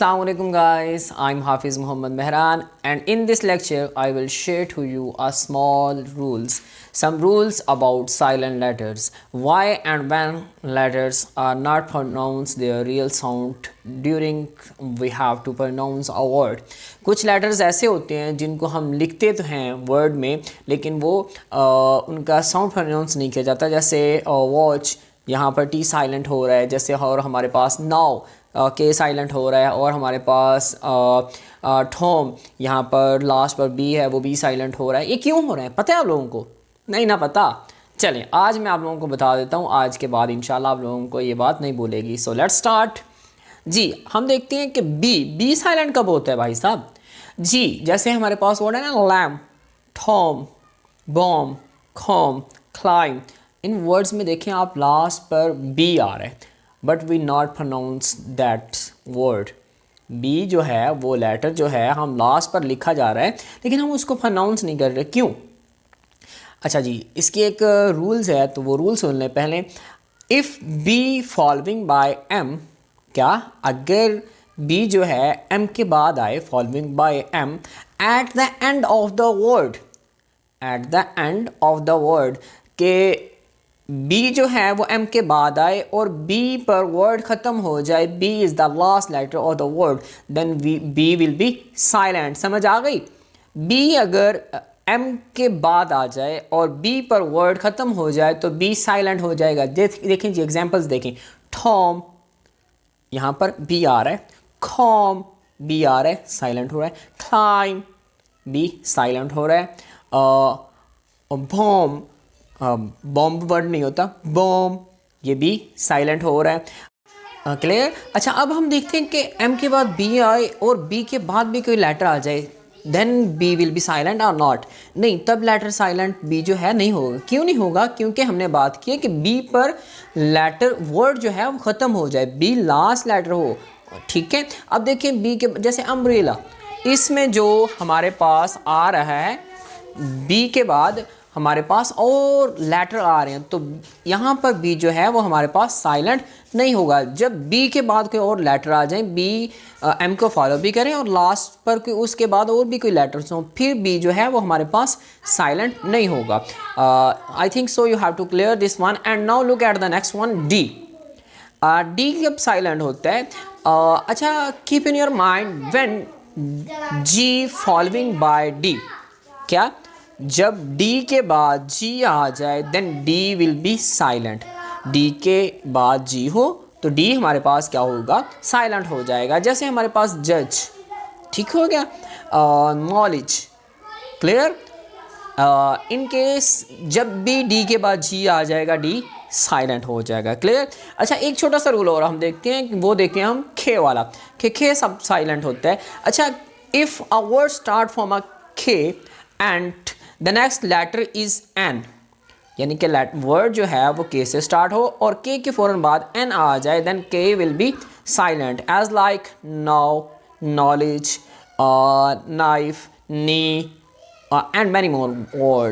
Assalamu alaikum guys, I'm Hafiz Muhammad Mehran and in this lecture I will share to you some rules about silent letters, why and when letters are not pronounced their real sound during we have to pronounce a word. कुछ letters ऐसे होते हैं जिनको हम लिखते तो हैं word में लेकिन वो उनका sound pronounce नहीं किया जाता, जैसे watch यहाँ पर टी साइलेंट हो रहा है जैसे, और हमारे पास नाउ के साइलेंट हो रहा है, और हमारे पास ठोम यहाँ पर लास्ट पर बी है वो बी साइलेंट हो रहा है। ये क्यों हो रहा है पता है आप लोगों को? नहीं ना पता? चलें आज मैं आप लोगों को बता देता हूँ, आज के बाद इंशाल्लाह आप लोगों को ये बात नहीं बोलेगी। So let's start. जी हम देखते हैं कि बी साइलेंट कब होता है भाई साहब? जी जैसे हमारे पास वर्ड है ना lamb, thumb, bomb, comb, climb, इन वर्ड्स में देखें आप लास्ट पर बी आ रहा है but we not pronounce that word. B जो है वो लेटर जो है हम लास्ट पर लिखा जा रहा है लेकिन हम उसको प्रोनाउंस नहीं कर रहे। क्यों? अच्छा जी इसकी एक रूल्स है तो वो रूल सुन लें पहले। If B following by M, क्या अगर बी जो है एम के बाद आए, following by M at the end of the word, at the end of the word के बी जो है वो एम के बाद आए और बी पर वर्ड ख़त्म हो जाए, B is the last letter of the word, then B will be silent. समझ आ गई? बी अगर एम के बाद आ जाए और बी पर वर्ड ख़त्म हो जाए तो बी साइलेंट हो जाएगा। देखें जी एग्जांपल्स देखें। थॉम यहाँ पर बी आ रहा है, कॉम बी आ रहा है साइलेंट हो रहा है, क्लाइम बी साइलेंट हो रहा है, बॉम बॉम्ब वर्ड नहीं होता, बॉम ये भी साइलेंट हो रहा है। क्लियर? अच्छा अब हम देखते हैं कि एम के बाद बी आए और बी के बाद भी कोई लेटर आ जाए, then B will be silent और नॉट? नहीं, तब लेटर साइलेंट बी जो है नहीं होगा। क्यों नहीं होगा? क्योंकि हमने बात की है कि बी पर लेटर वर्ड जो है वो ख़त्म हो जाए, बी लास्ट लेटर हो। ठीक है, अब देखें बी के जैसे अम्ब्रेला, इसमें जो हमारे पास आ रहा है बी के बाद हमारे पास और लेटर आ रहे हैं तो यहाँ पर बी जो है वो हमारे पास साइलेंट नहीं होगा। जब बी के बाद कोई और लेटर आ जाए, बी एम को फॉलो भी करें और लास्ट पर कोई उसके बाद और भी कोई लेटर्स हों, फिर बी जो है वो हमारे पास साइलेंट नहीं होगा। I think so you have to clear this one and now look at the next one, D. D जब साइलेंट होता है, अच्छा keep in your mind when G following by D, क्या जब डी के बाद जी आ जाए then D will be silent. D के बाद जी हो तो डी हमारे पास क्या होगा? साइलेंट हो जाएगा। जैसे हमारे पास जज, ठीक हो गया, नॉलेज, क्लियर। इन केस जब भी डी के बाद जी आ जाएगा डी साइलेंट हो जाएगा। क्लियर? अच्छा एक छोटा सा रूल और हम देखते हैं, वो देखते हैं हम खे वाला। खे सब साइलेंट होता है। अच्छा if a word start from a खे and the next letter is N, यानी कि वर्ड जो है वो के से स्टार्ट हो और के के फ़ौरन बाद एन आ जाए, then K will be silent as like now, knowledge, knife, knee and many more words.